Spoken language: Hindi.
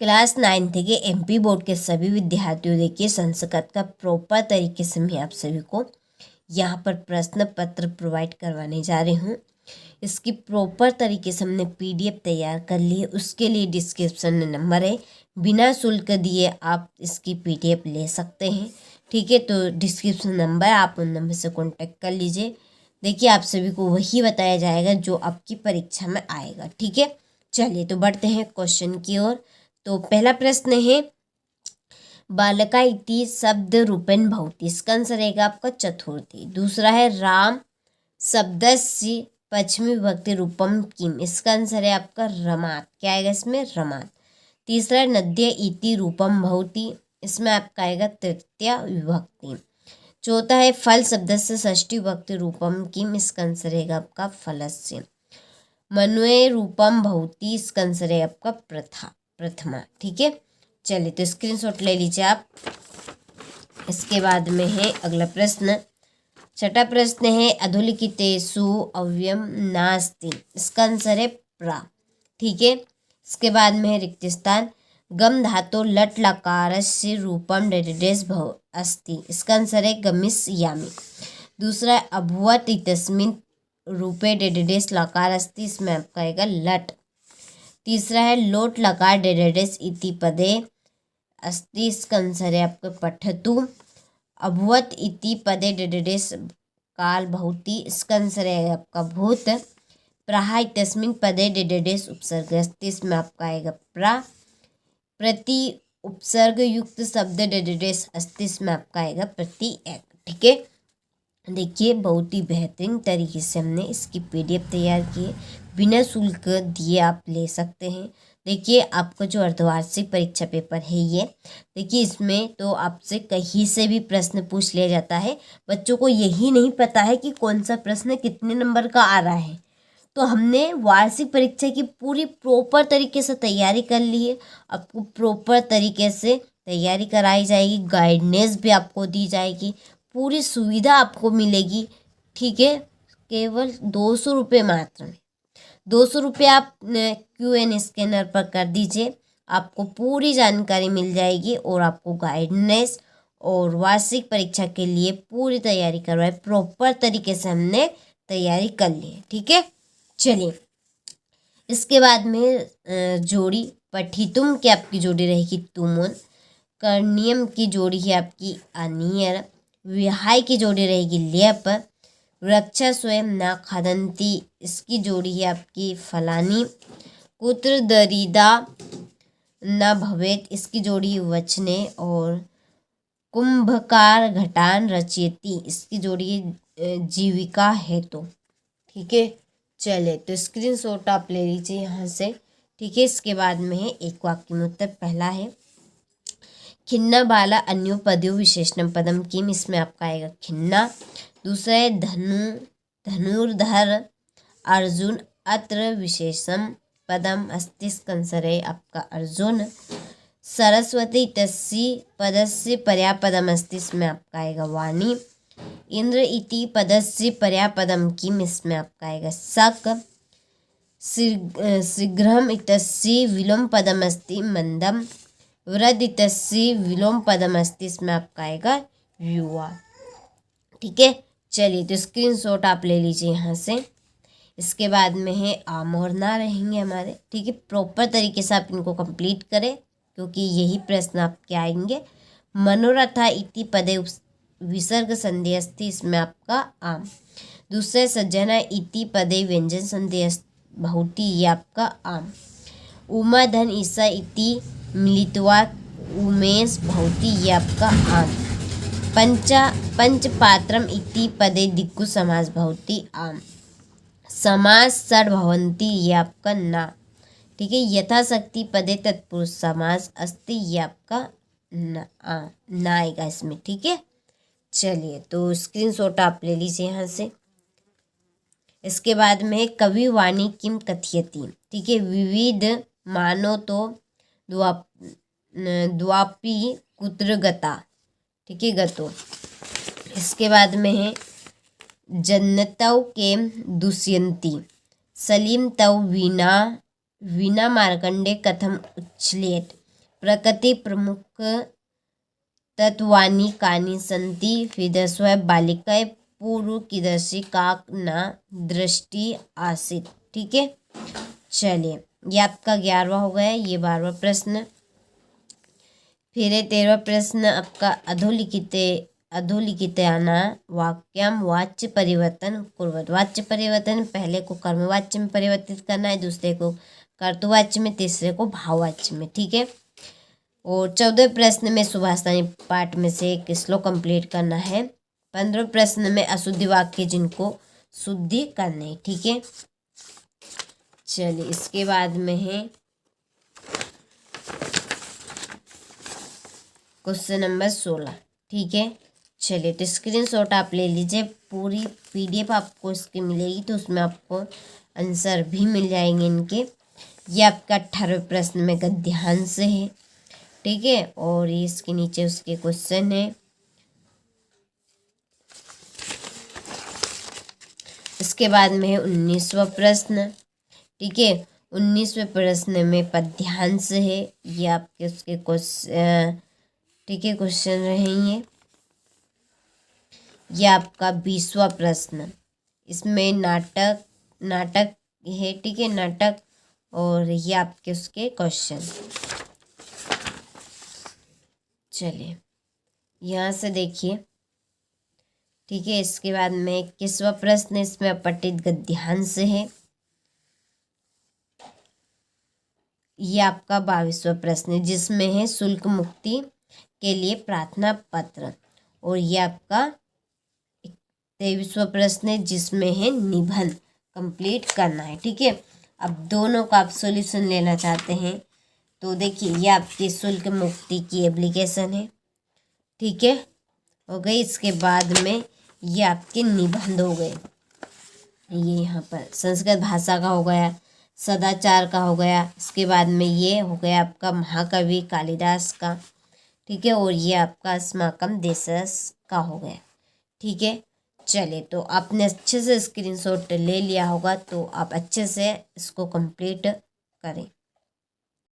क्लास 9th के एमपी बोर्ड के सभी विद्यार्थियों, देखिए संस्कृत का प्रॉपर तरीके से मैं आप सभी को यहाँ पर प्रश्न पत्र प्रोवाइड करवाने जा रही हूँ। इसकी प्रॉपर तरीके से हमने पीडीएफ तैयार कर ली है। उसके लिए डिस्क्रिप्शन में नंबर है, बिना शुल्क दिए आप इसकी पीडीएफ ले सकते हैं। ठीक है, तो डिस्क्रिप्शन नंबर, आप उन नंबर से कॉन्टेक्ट कर लीजिए। देखिए आप सभी को वही बताया जाएगा जो आपकी परीक्षा में आएगा। ठीक है, चलिए तो बढ़ते हैं क्वेश्चन की ओर। तो पहला प्रश्न है, बालका इति शब्द रूपेण भवति, इसका आंसर रहेगा आपका चतुर्थी। दूसरा है, राम शब्दस्य पश्चिमी विभक्ति रूपम किम, इसका आंसर है आपका रमात। क्या आएगा इसमें? रमात। तीसरा है, नद्य इति रूपम भवति, इसमें आपका आएगा तृतीय विभक्ति। चौथा है, फल शब्द से षष्ठी विभक्ति रूपम किम, इसका आंसर रहेगा आपका फलस्य। मन्वे रूपम भवति, इसका आंसर है आपका प्रथमा। ठीक है, चलिए तो स्क्रीनशॉट ले लीजिए आप। इसके बाद में है अगला प्रश्न, छठा प्रश्न है, अधोलिखितेषु अव्ययम नास्ति, इसका आंसर है प्रा। ठीक है, इसके बाद में है रिक्त स्थान, गम धातो लट लकारस्य रूपम डेडेडेस भव अस्ति, इसका आंसर है गमिष्यामि। दूसरा है, अभूवत् इत्यस्मिन् रूपे डेडेडेस लकार अस्ति, इसमें आपका आएगा लट। तीसरा है, लोट लकार डेडेडेस इति पदे अस्ति, इसका आंसर है आपका पठतु। अभूवत् इति पदे डेडेडेस काल भवति, इसका आंसर है आपका भूत। प्रहा इत्यस्मिन् पदे डेडेडेस उपसर्ग अस्ति, इसमें आपका आएगा प्रा। प्रति उपसर्ग युक्त शब्द डेडेडेस अस्ति, इसमें आपका आएगा प्रति एक। ठीक है, देखिए बहुत ही बेहतरीन तरीके से हमने इसकी पीडीएफ तैयार की है, बिना शुल्क दिए आप ले सकते हैं। देखिए आपका जो अर्धवार्षिक परीक्षा पेपर है ये, देखिए इसमें तो आपसे कहीं से भी प्रश्न पूछ लिया जाता है। बच्चों को यही नहीं पता है कि कौन सा प्रश्न कितने नंबर का आ रहा है, तो हमने वार्षिक परीक्षा की पूरी प्रॉपर तरीके से तैयारी कर ली है। आपको प्रॉपर तरीके से तैयारी कराई जाएगी, गाइडेंस भी आपको दी जाएगी, पूरी सुविधा आपको मिलेगी। ठीक है, केवल 200 रुपये मात्र में। 200 रुपये आप QN स्कैनर पर कर दीजिए, आपको पूरी जानकारी मिल जाएगी और आपको गाइडेंस और वार्षिक परीक्षा के लिए पूरी तैयारी करवाए। प्रॉपर तरीके से हमने तैयारी कर ली है। ठीक है, चलिए इसके बाद में जोड़ी पठितुम की आपकी जोड़ी रहेगी तुमुन, कर्णियम की जोड़ी है आपकी अनियर, विहाय की जोड़ी रहेगी लेप, वृक्षा स्वयं न खादंती, इसकी जोड़ी है आपकी फलानी, कुत्र दरिदा न भवेत, इसकी जोड़ी वचने, और कुंभकार घटान रचयति, इसकी जोड़ी जीविका है। तो ठीक है, चले तो स्क्रीनशॉट आप ले लीजिए यहाँ से। ठीक है, इसके बाद में है एक वाक्य में उत्तर। पहला है, खिन्ना बाला अन्योपद्यो विशेषणम पदम किम, इसमें आपका आएगा खिन्ना। दूसरा है, धनुर्धर अर्जुन अत्र विशेषम पदम अस्ति, इसका आंसर है आपका अर्जुन। सरस्वती तस्य पदस्य पर्यापदम अस्ति, इसमें आपका आएगा वाणी। इंद्र इति पदस्य पर्यापदम किम, इसमें आपका आएगा शक। शीघ्रम इत्यस्य विलोम पदम अस्ति मंदम, वृद्ध इत्यस्य विलोम पदम अस्ति, इसमें आपका आएगा युवा। ठीक है, चलिए तो स्क्रीनशॉट आप ले लीजिए यहाँ से। इसके बाद में है आम और ना रहेंगे हमारे। ठीक है, प्रॉपर तरीके से आप इनको कंप्लीट करें क्योंकि यही प्रश्न आपके आएंगे। मनोरथा इति पदे विसर्ग संधि अस्ति, इसमें आपका आम। दूसरे, सज्जना इति पदे व्यंजन संधि भवति, ये आपका आम। उमा धन ईसा इति मिलित्वा उमेश भवति, ये आपका आम। पंचपात्रम इति पदे दिक्कु समास भवति, आम। समास षड भवन्ति, ये आपका ना। ठीक है, यथाशक्ति पदे तत्पुरुष समास अस्ति, ये आपका ना आएगा इसमें। ठीक है, चलिए तो स्क्रीनशॉट आप ले लीजिए यहाँ से। इसके बाद में कवि वाणी किम कथयति। ठीक है, विविध मानो तो द्वापी कुत्र गता। ठीक है, गतो। इसके बाद में है, जन्नतौ के दुष्यंती, सलीम तौ वीणा मार्कंडे कथम उच्छ्लेत। प्रकृति प्रमुख तत्वानि कानि सन्ति विदस्व बालिकाए पूर्व कीदृशी का न दृष्टि आसीत्। ठीक है, चलिए ये आपका 11वां हो गया, ये 12वां प्रश्न। फिर 13वां प्रश्न आपका अधोलिखिताना वाक्यम वाच्य परिवर्तन कुर्वत। वाच्य परिवर्तन, पहले को कर्मवाच्य में परिवर्तित करना है, दूसरे को कर्तृवाच्य में, तीसरे को भाववाच्य में। ठीक है, और 14वें प्रश्न में सुभाषितानी पाठ में से एक श्लोक कंप्लीट करना है। 15वें प्रश्न में अशुद्धि वाक्य जिनको शुद्धि करने। ठीक है, चलिए इसके बाद में है क्वेश्चन नंबर 16। ठीक है, चलिए तो स्क्रीनशॉट आप ले लीजिए, पूरी PDF आपको इसकी मिलेगी, तो उसमें आपको आंसर भी मिल जाएंगे इनके। ये आपका 18वें प्रश्न में गद्यांश है। ठीक है, और ये इसके नीचे उसके क्वेश्चन है। इसके बाद में है 19वां प्रश्न। ठीक है, 19वें प्रश्न में पद्यांश है। ये आपके उसके क्वेश्चन, ठीक है, क्वेश्चन रहेंगे। ये आपका 20वां प्रश्न, इसमें नाटक है। ठीक है, नाटक, और ये आपके उसके क्वेश्चन। चलिए यहाँ से देखिए। ठीक है, इसके बाद में 21वां प्रश्न, इसमें अपठित गद्यांश है। ये आपका 22वां प्रश्न है, जिसमें है शुल्क मुक्ति के लिए प्रार्थना पत्र। और ये आपका 23वां प्रश्न है, जिसमें है निबंध कंप्लीट करना है। ठीक है, अब दोनों का आप सॉल्यूशन लेना चाहते हैं तो देखिए ये आपकी शुल्क मुक्ति की एप्लीकेशन है। ठीक है, हो गई। इसके बाद में ये आपके निबंध हो गए। ये यहाँ पर संस्कृत भाषा का हो गया, सदाचार का हो गया। इसके बाद में ये हो गया आपका महाकवि कालिदास का। ठीक है, और ये आपका अस्माकं देशस् का हो गया। ठीक है, चलिए तो आपने अच्छे से स्क्रीनशॉट ले लिया होगा, तो आप अच्छे से इसको कंप्लीट करें।